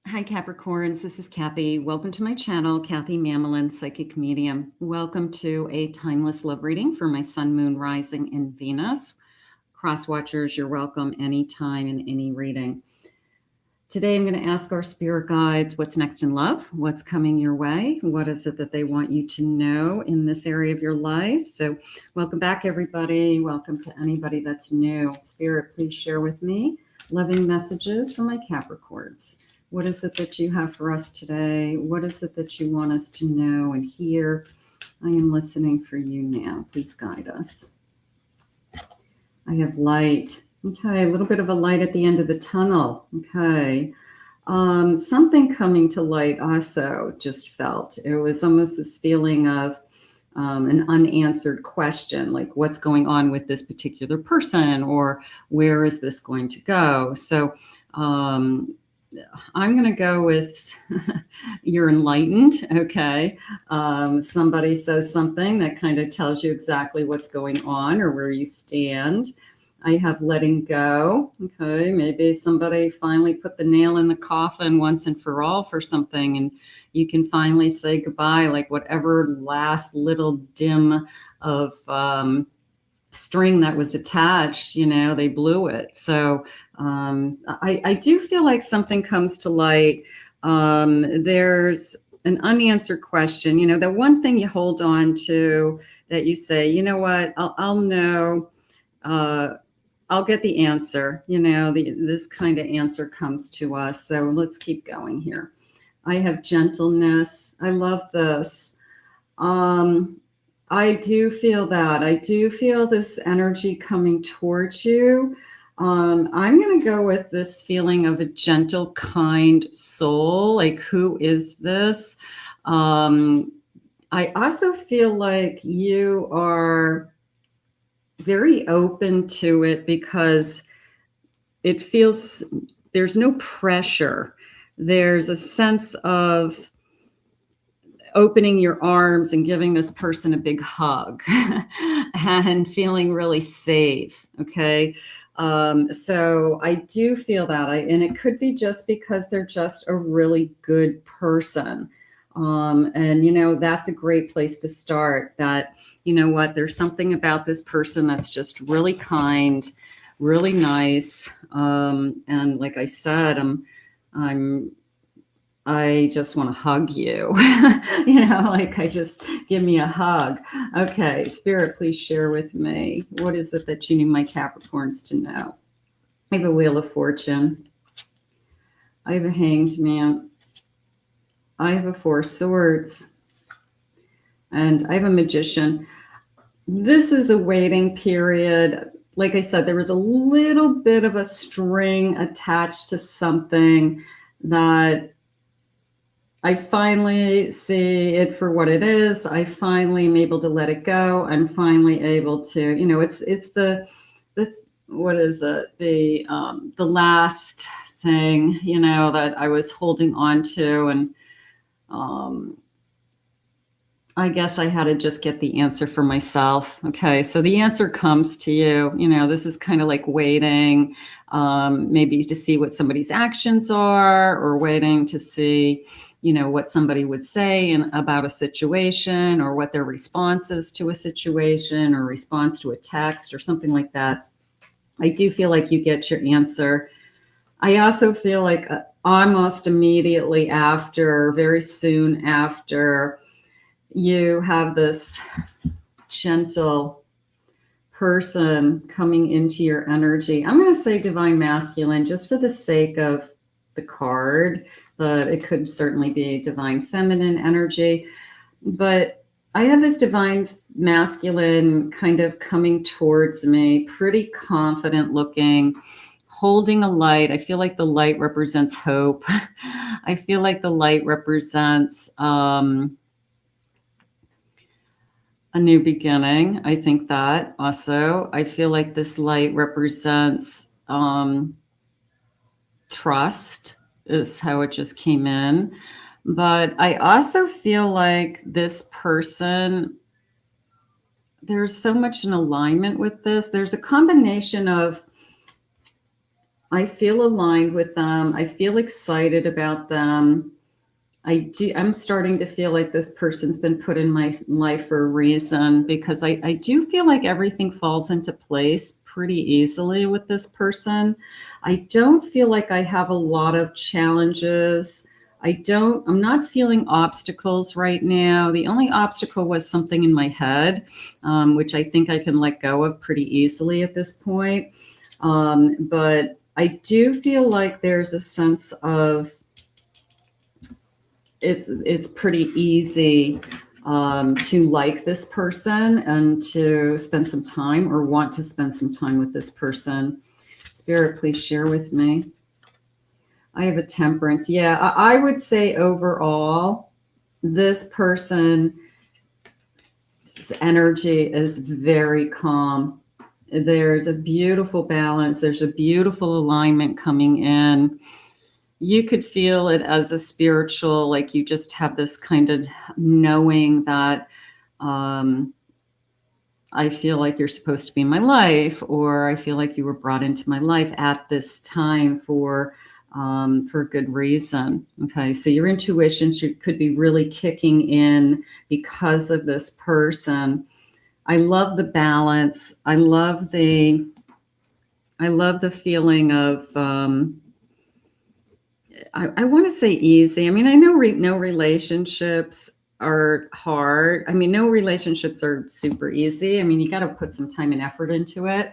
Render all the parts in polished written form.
Hi, Capricorns. This is Kathy. Welcome to my channel, Kathy Mamolen, Psychic Medium. Welcome to a timeless love reading for my Sun, Moon, Rising, and Venus. Cross watchers, you're welcome anytime in any reading. Today, I'm going to ask our spirit guides what's next in love, what's coming your way, what is it that they want you to know in this area of your life. So welcome back, everybody. Welcome to anybody that's new. Spirit, please share with me loving messages for my Capricorns. What is it that you have for us today? What is it that you want us to know and hear? I am listening for you now. Please guide us. I have light. Okay, a little bit of a light at the end of the tunnel. Okay. Something coming to light also just felt. It was almost this feeling of an unanswered question, like what's going on with this particular person, or where is this going to go? So I'm going to go with you're enlightened. Okay. Somebody says something that kind of tells you exactly what's going on or where you stand. I have letting go. Okay. Maybe somebody finally put the nail in the coffin once and for all for something, and you can finally say goodbye, like whatever last little dim of, string that was attached, they blew it. So I do feel like something comes to light. There's an unanswered question, the one thing you hold on to that you say, you know what, I'll know, I'll get the answer, this kind of answer comes to us. So let's keep going here. I have gentleness. I love this. I do feel that. I do feel this energy coming towards you. I'm going to go with this feeling of a gentle, kind soul. Like, who is this? I also feel like you are very open to it because it feels there's no pressure. There's a sense of opening your arms and giving this person a big hug and feeling really safe. Okay. So I do feel that and it could be just because they're just a really good person. And that's a great place to start, that, what, there's something about this person that's just really kind, really nice. And like I said, I just want to hug you, give me a hug. Okay, Spirit, please share with me. What is it that you need my Capricorns to know? I have a Wheel of Fortune. I have a Hanged Man. I have a Four of Swords. And I have a Magician. This is a waiting period. Like I said, there was a little bit of a string attached to something that I finally see it for what it is. I finally am able to let it go. I'm finally able to, it's the what is it? The last thing, that I was holding on to. And I guess I had to just get the answer for myself. Okay. So the answer comes to you, this is kind of like waiting, maybe to see what somebody's actions are, or waiting to see, what somebody would say about a situation, or what their response is to a situation, or response to a text or something like that. I do feel like you get your answer. I also feel like almost immediately after, very soon after, you have this gentle person coming into your energy. I'm going to say divine masculine just for the sake of the card, but it could certainly be divine feminine energy. But I have this divine masculine kind of coming towards me, pretty confident looking, holding a light. I feel like the light represents hope. I feel like the light represents a new beginning. I think that also. I feel like this light represents trust, is how it just came in. But I also feel like this person, there's so much in alignment with this. There's a combination of, I feel aligned with them. I feel excited about them. I'm starting to feel like this person's been put in my life for a reason, because I do feel like everything falls into place pretty easily with this person. I don't feel like I have a lot of challenges. I'm not feeling obstacles right now. The only obstacle was something in my head, which I think I can let go of pretty easily at this point. But I do feel like there's a sense of, it's pretty easy to like this person and to spend some time, or want to spend some time with this person. Spirit, please share with me. I have a Temperance. Yeah, I would say overall, this person's energy is very calm. There's a beautiful balance. There's a beautiful alignment coming in. You could feel it as a spiritual, like you just have this kind of knowing that I feel like you're supposed to be in my life, or I feel like you were brought into my life at this time for good reason. Okay, so your intuition could be really kicking in because of this person. I love the balance. I love the feeling of, I want to say easy. I mean, I know no relationships are hard. I mean, no relationships are super easy. I mean, you got to put some time and effort into it.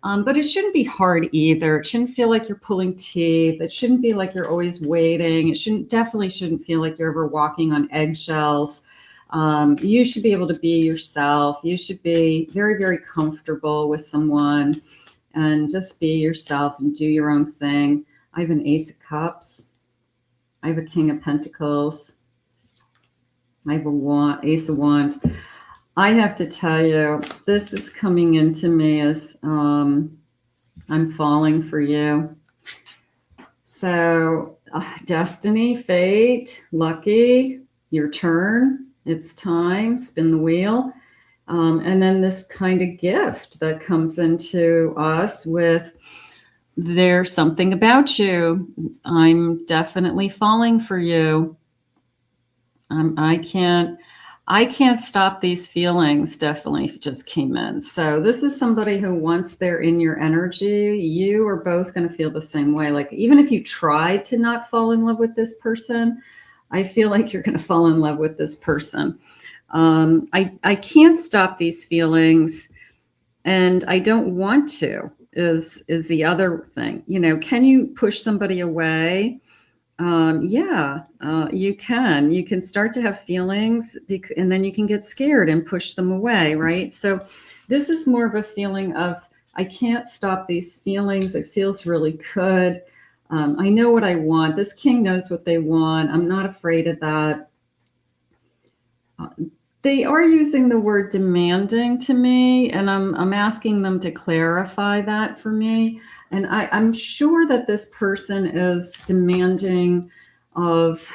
But it shouldn't be hard either. It shouldn't feel like you're pulling teeth. It shouldn't be like you're always waiting. It definitely shouldn't feel like you're ever walking on eggshells. You should be able to be yourself. You should be very, very comfortable with someone and just be yourself and do your own thing. I have an Ace of Cups. I have a King of Pentacles. I have a Ace of Wands. I have to tell you, this is coming into me as I'm falling for you. So destiny, fate, lucky, your turn. It's time. Spin the wheel. And then this kind of gift that comes into us with, there's something about you. I'm definitely falling for you. I can't stop these feelings. Definitely just came in. So this is somebody who, once they're in your energy, you are both going to feel the same way. Like, even if you tried to not fall in love with this person, I feel like you're going to fall in love with this person. I can't stop these feelings, and I don't want to, is the other thing. You know, can you push somebody away? Yeah, you can. You can start to have feelings, and then you can get scared and push them away, right? So this is more of a feeling of, I can't stop these feelings. It feels really good. I know what I want. This king knows what they want. I'm not afraid of that. They are using the word demanding to me, and I'm asking them to clarify that for me. And I'm sure that this person is demanding of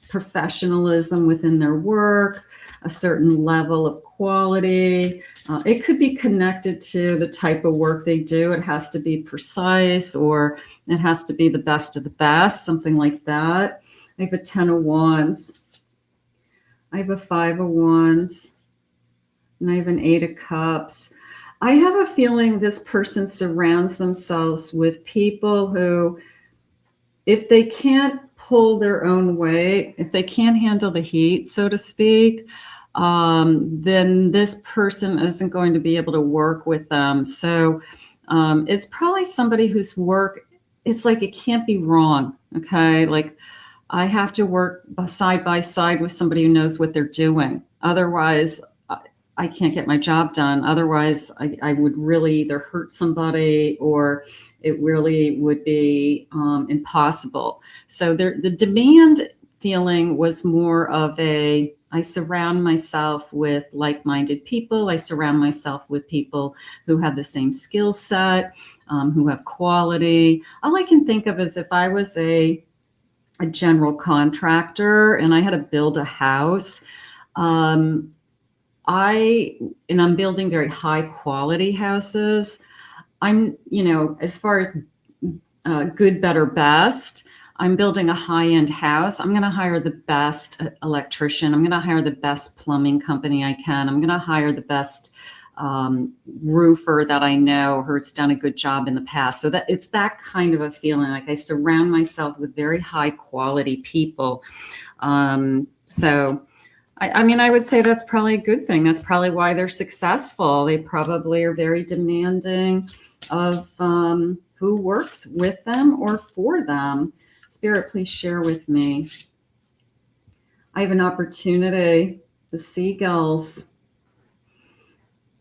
professionalism within their work, a certain level of quality. It could be connected to the type of work they do. It has to be precise, or it has to be the best of the best, something like that. I have a 10 of Wands. I have a 5 of Wands, and I have an 8 of Cups. I have a feeling this person surrounds themselves with people who, if they can't pull their own weight, if they can't handle the heat, so to speak, then this person isn't going to be able to work with them. So it's probably somebody whose work, it's like it can't be wrong, okay? Like, I have to work side by side with somebody who knows what they're doing. Otherwise, I can't get my job done. Otherwise, I would really either hurt somebody, or it really would be impossible. So the demand feeling was more of a, I surround myself with like-minded people. I surround myself with people who have the same skill set, who have quality. All I can think of is, if I was a general contractor and I had to build a house, and I'm building very high quality houses. I'm, as far as good, better, best. I'm building a high-end house. I'm going to hire the best electrician. I'm going to hire the best plumbing company I can. I'm going to hire the best roofer that I know who's done a good job in the past. So that it's that kind of a feeling. Like I surround myself with very high quality people. So I mean, I would say that's probably a good thing. That's probably why they're successful. They probably are very demanding of who works with them or for them. Spirit, please share with me. I have an opportunity. The seagulls.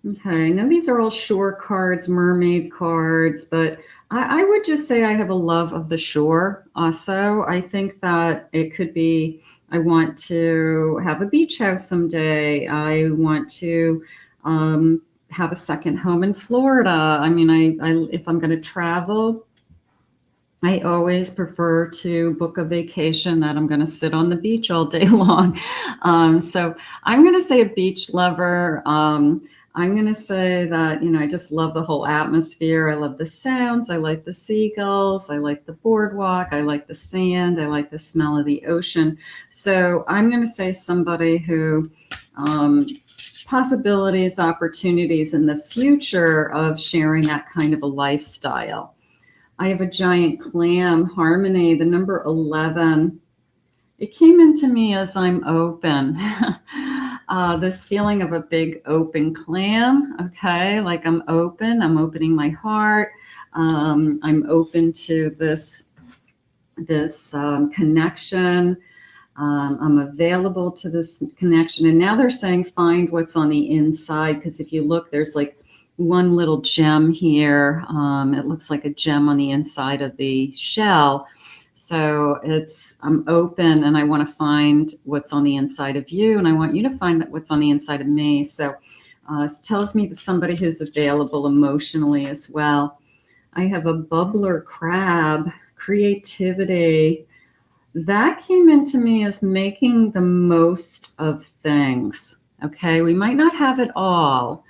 Okay, now these are all shore cards, mermaid cards, but I would just say I have a love of the shore also. I think that it could be, I want to have a beach house someday. I want to have a second home in Florida. I mean, if I'm going to travel, I always prefer to book a vacation that I'm going to sit on the beach all day long. So I'm going to say a beach lover. I'm going to say that, I just love the whole atmosphere. I love the sounds. I like the seagulls. I like the boardwalk. I like the sand. I like the smell of the ocean. So I'm going to say somebody who possibilities, opportunities in the future of sharing that kind of a lifestyle. I have a giant clam, harmony, the number 11. It came into me as I'm open. This feeling of a big open clam. Okay, like I'm open. I'm opening my heart. I'm open to this connection. I'm available to this connection. And now they're saying find what's on the inside, because if you look, there's like one little gem here. It looks like a gem on the inside of the shell. So I'm open and I want to find what's on the inside of you, and I want you to find what's on the inside of me. So it tells me that somebody who's available emotionally as well. I have a bubbler crab, creativity. That came into me as making the most of things. Okay, we might not have it all,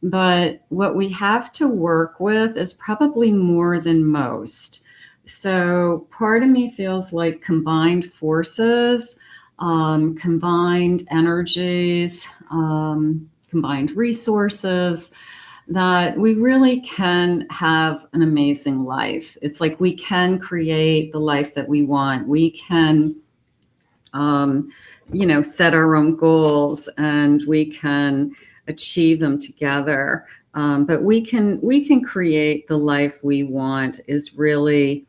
but what we have to work with is probably more than most. So part of me feels like combined forces, combined energies, combined resources, that we really can have an amazing life. It's like we can create the life that we want. We can, set our own goals and we can achieve them together. But we can create the life we want is really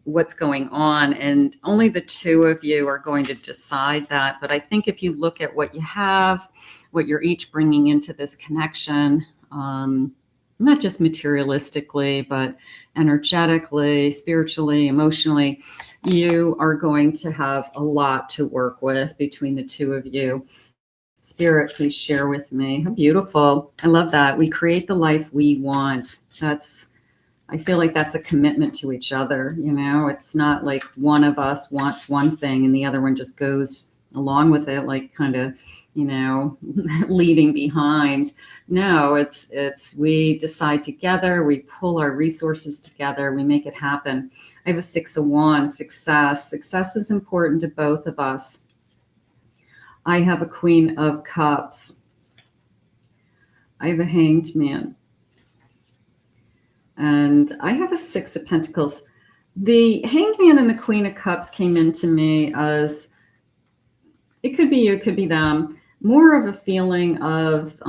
what's going on, and only the two of you are going to decide that. But I think if you look at what you have, what you're each bringing into this connection, not just materialistically, but energetically, spiritually, emotionally, you are going to have a lot to work with between the two of you. Spirit, please share with me. How beautiful. I love that. We create the life we want. I feel like that's a commitment to each other. It's not like one of us wants one thing and the other one just goes along with it, like kind of, leading behind. No, it's we decide together, we pull our resources together, we make it happen. I have a 6 of Wands, success. Success is important to both of us. I have a Queen of Cups. I have a Hanged Man. And I have a 6 of Pentacles. The Hanged Man and the Queen of Cups came into me as, it could be you, it could be them, more of a feeling of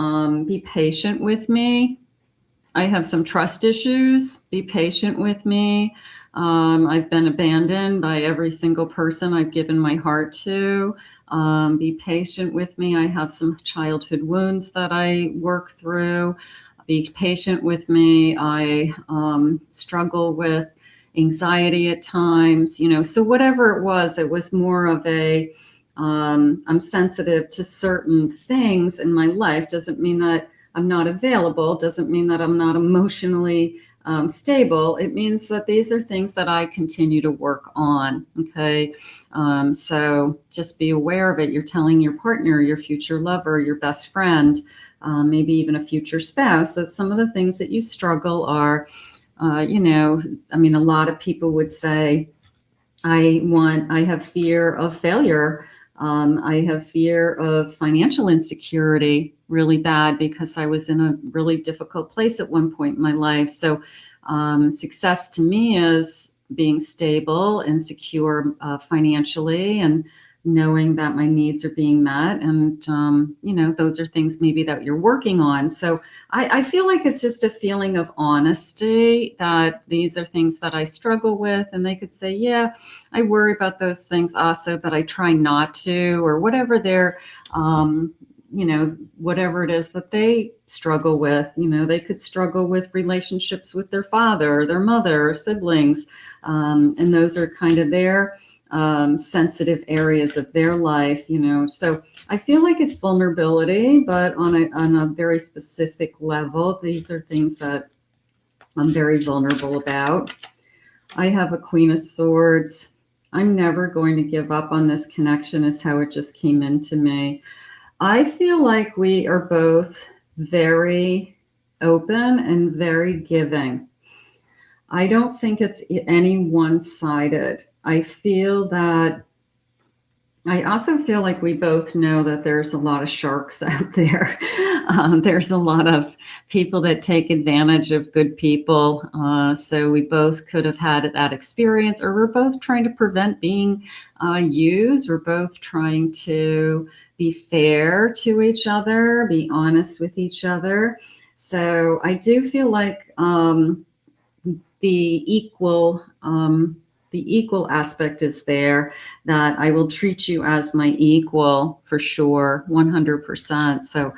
be patient with me. I have some trust issues. Be patient with me. I've been abandoned by every single person I've given my heart to. Be patient with me. I have some childhood wounds that I work through. Be patient with me. I struggle with anxiety at times, so whatever it was more of a, I'm sensitive to certain things in my life. Doesn't mean that I'm not available. Doesn't mean that I'm not emotionally stable. It means that these are things that I continue to work on. Okay. So just be aware of it. You're telling your partner, your future lover, your best friend, maybe even a future spouse, that some of the things that you struggle are I mean, a lot of people would say, I have fear of failure. I have fear of financial insecurity really bad because I was in a really difficult place at one point in my life. So success to me is being stable and secure financially, and knowing that my needs are being met. And, those are things maybe that you're working on. So I feel like it's just a feeling of honesty that these are things that I struggle with. And they could say, yeah, I worry about those things also, but I try not to, or whatever whatever it is that they struggle with. They could struggle with relationships with their father, or their mother, or siblings. And those are kind of their sensitive areas of their life. So I feel like it's vulnerability, but on a very specific level. These are things that I'm very vulnerable about. I have a Queen of Swords. I'm never going to give up on this connection, is how it just came into me. I feel like we are both very open and very giving. I don't think it's any one-sided. I also feel like we both know that there's a lot of sharks out there. There's a lot of people that take advantage of good people. So we both could have had that experience, or we're both trying to prevent being used. We're both trying to be fair to each other, be honest with each other. So I do feel like the equal aspect is there, that I will treat you as my equal for sure, 100%. So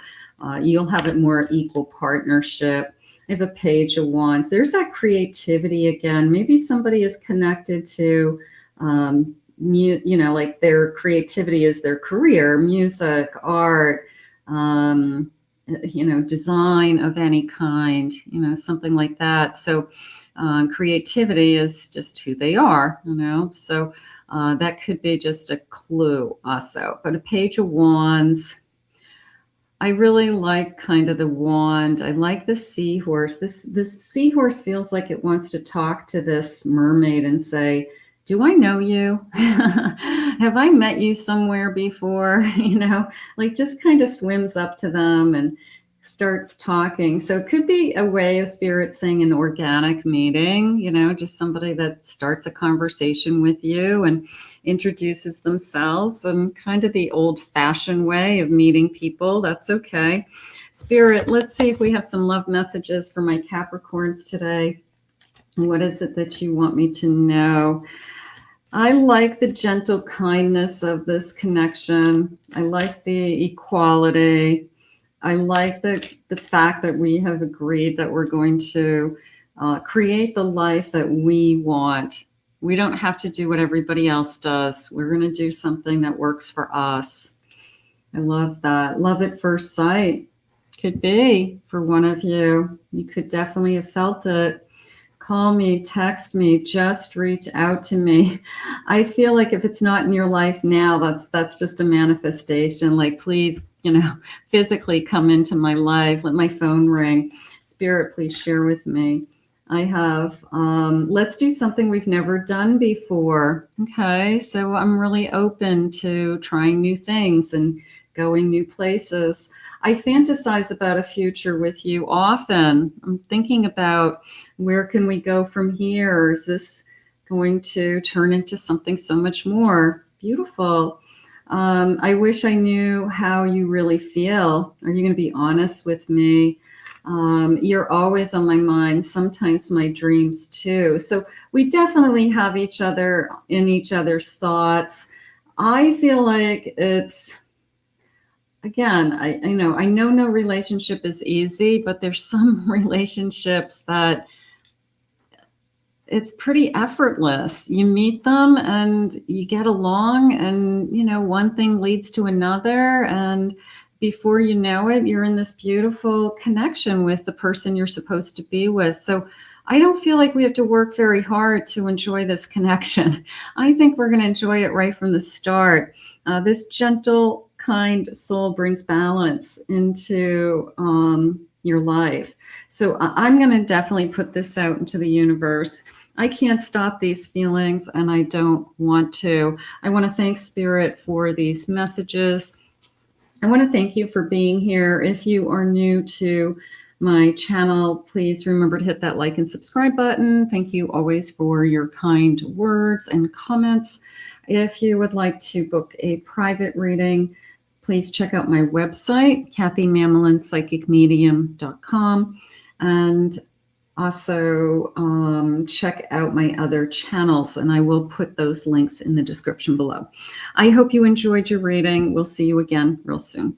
you'll have a more equal partnership. I have a Page of Wands. There's that creativity again. Maybe somebody is connected to, like their creativity is their career, music, art, design of any kind, something like that. So creativity is just who they are, so that could be just a clue also. But a Page of Wands, I really like kind of the wand. I like the seahorse. This seahorse feels like it wants to talk to this mermaid and say, do I know you? Have I met you somewhere before? Like just kind of swims up to them and starts talking. So it could be a way of spirit saying an organic meeting, just somebody that starts a conversation with you and introduces themselves, and kind of the old-fashioned way of meeting people. That's okay. Spirit, let's see if we have some love messages for my Capricorns today. What is it that you want me to know? I like the gentle kindness of this connection. I like the equality. I like the fact that we have agreed that we're going to create the life that we want. We don't have to do what everybody else does. We're going to do something that works for us. I love that. Love at first sight. Could be for one of you. You could definitely have felt it. Call me, text me, just reach out to me. I feel like if it's not in your life now, that's just a manifestation. Like, please, physically come into my life. Let my phone ring. Spirit, please share with me. I have, let's do something we've never done before. Okay, so I'm really open to trying new things and going new places. I fantasize about a future with you often. I'm thinking about, where can we go from here? Or is this going to turn into something so much more beautiful? I wish I knew how you really feel. Are you going to be honest with me? You're always on my mind, sometimes my dreams too. So we definitely have each other in each other's thoughts. I feel like it's, again, I know no relationship is easy, but there's some relationships that it's pretty effortless. You meet them and you get along, and one thing leads to another, and before you know it, you're in this beautiful connection with the person you're supposed to be with. So I don't feel like we have to work very hard to enjoy this connection. I think we're going to enjoy it right from the start. This gentle, kind soul brings balance into your life. So I'm going to definitely put this out into the universe. I can't stop these feelings, and I don't want to. I want to thank Spirit for these messages. I want to thank you for being here. If you are new to my channel, please remember to hit that like and subscribe button. Thank you always for your kind words and comments. If you would like to book a private reading, please check out my website, kathymamolenspsychicmedium.com, and also check out my other channels, and I will put those links in the description below. I hope you enjoyed your reading. We'll see you again real soon.